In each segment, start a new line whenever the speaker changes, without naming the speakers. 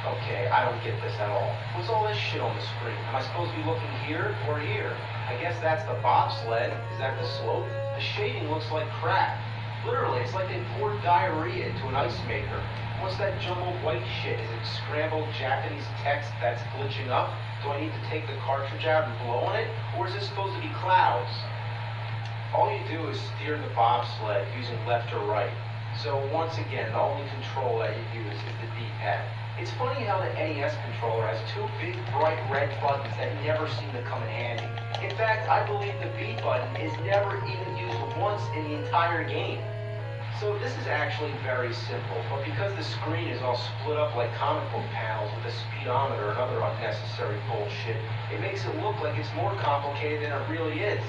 Okay, I don't get this at all. What's all this shit on the screen? Am I supposed to be looking here or here? I guess that's the bobsled. Is that the slope? The shading looks like crap. Literally, it's like they poured diarrhea into an ice maker. What's that jumbled white shit? Is it scrambled Japanese text that's glitching up? Do I need to take the cartridge out and blow on it? Or is this supposed to be clouds? All you do is steer the bobsled using left or right. So once again, the only control that you use is the D-pad. It's funny how the NES controller has two big bright red buttons that never seem to come in handy. In fact, I believe the B button is never even used once in the entire game. So this is actually very simple, but because the screen is all split up like comic book panels with a speedometer and other unnecessary bullshit, it makes it look like it's more complicated than it really is.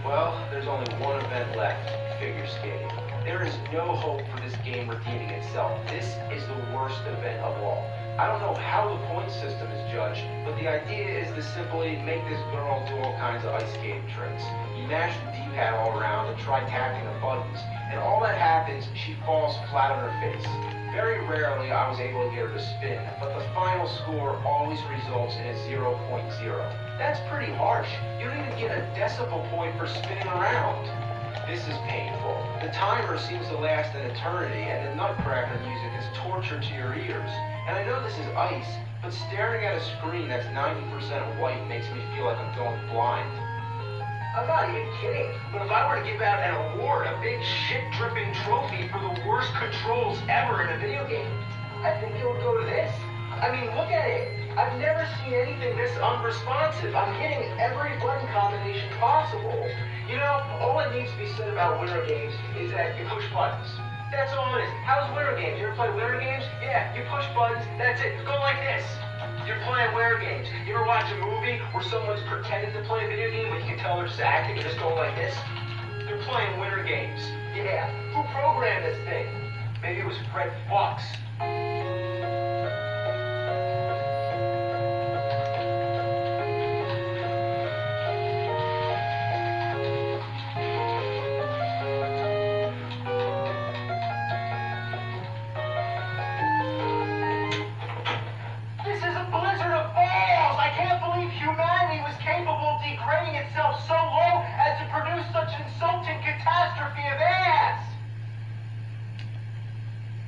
Well, there's only one event left, figure skating. There is no hope for this game redeeming itself. This is the worst event of all. I don't know how the point system is judged, but the idea is to simply make this girl do all kinds of ice skating tricks. You mash the D-pad all around and try tapping the buttons, and all that happens, she falls flat on her face. Very rarely I was able to get her to spin, but the final score always results in a 0.0. That's pretty harsh. You don't even get a decibel point for spinning around. This is painful. The timer seems to last an eternity, and the Nutcracker music is torture to your ears. And I know this is ice, but staring at a screen that's 90% white makes me feel like I'm going blind. I'm not even kidding, but if I were to give out an award, a big shit-dripping trophy for the worst controls ever in a video game, I think it would go to this. I mean, look at it. I've never seen anything this unresponsive. I'm hitting every button combination possible. You know, all that needs to be said about Winter Games is that you push buttons. That's all it is. How's Winter Games? You ever play Winter Games? Yeah, you push buttons, that's it. Go like this. You're playing Winter Games. You ever watch a movie where someone's pretending to play a video game but you can tell they're just acting and just go like this? They're playing Winter Games. Yeah. Who programmed this thing? Maybe it was Fred Fox.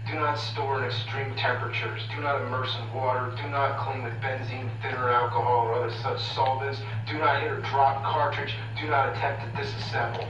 Do not store in extreme temperatures. Do not immerse in water. Do not clean with benzene, thinner alcohol, or other such solvents. Do not hit or drop cartridge. Do not attempt to disassemble.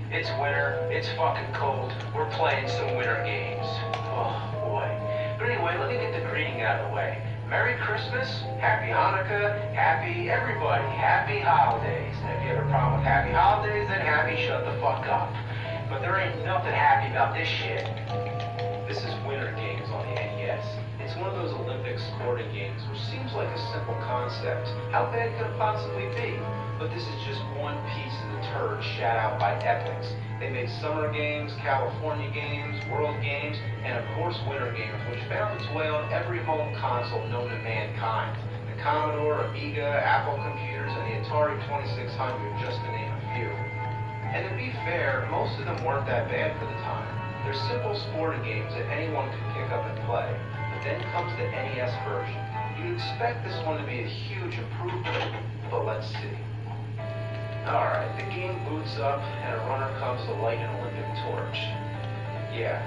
It's winter, it's fucking cold, we're playing some winter games. Oh boy. But anyway, Anyway, let me get the greeting out of the way. Merry Christmas, Happy Hanukkah, Happy everybody, Happy Holidays. And if you have a problem with Happy Holidays, then happy shut the fuck up. But there ain't nothing happy about this shit. This is Winter Games on the NES. It's one of those Olympic sporting games which seems like a simple concept. How bad could it possibly be? But this is just one piece of the turd shat out by Epics. They made Summer Games, California Games, World Games, and of course Winter Games, which found its way on every home console known to mankind. The Commodore, Amiga, Apple computers, and the Atari 2600, just to name a few. And to be fair, most of them weren't that bad for the time. They're simple sporting games that anyone can pick up and play. But then comes the NES version. You'd expect this one to be a huge improvement, but let's see. Alright, the game boots up and a runner comes to light an Olympic torch. Yeah,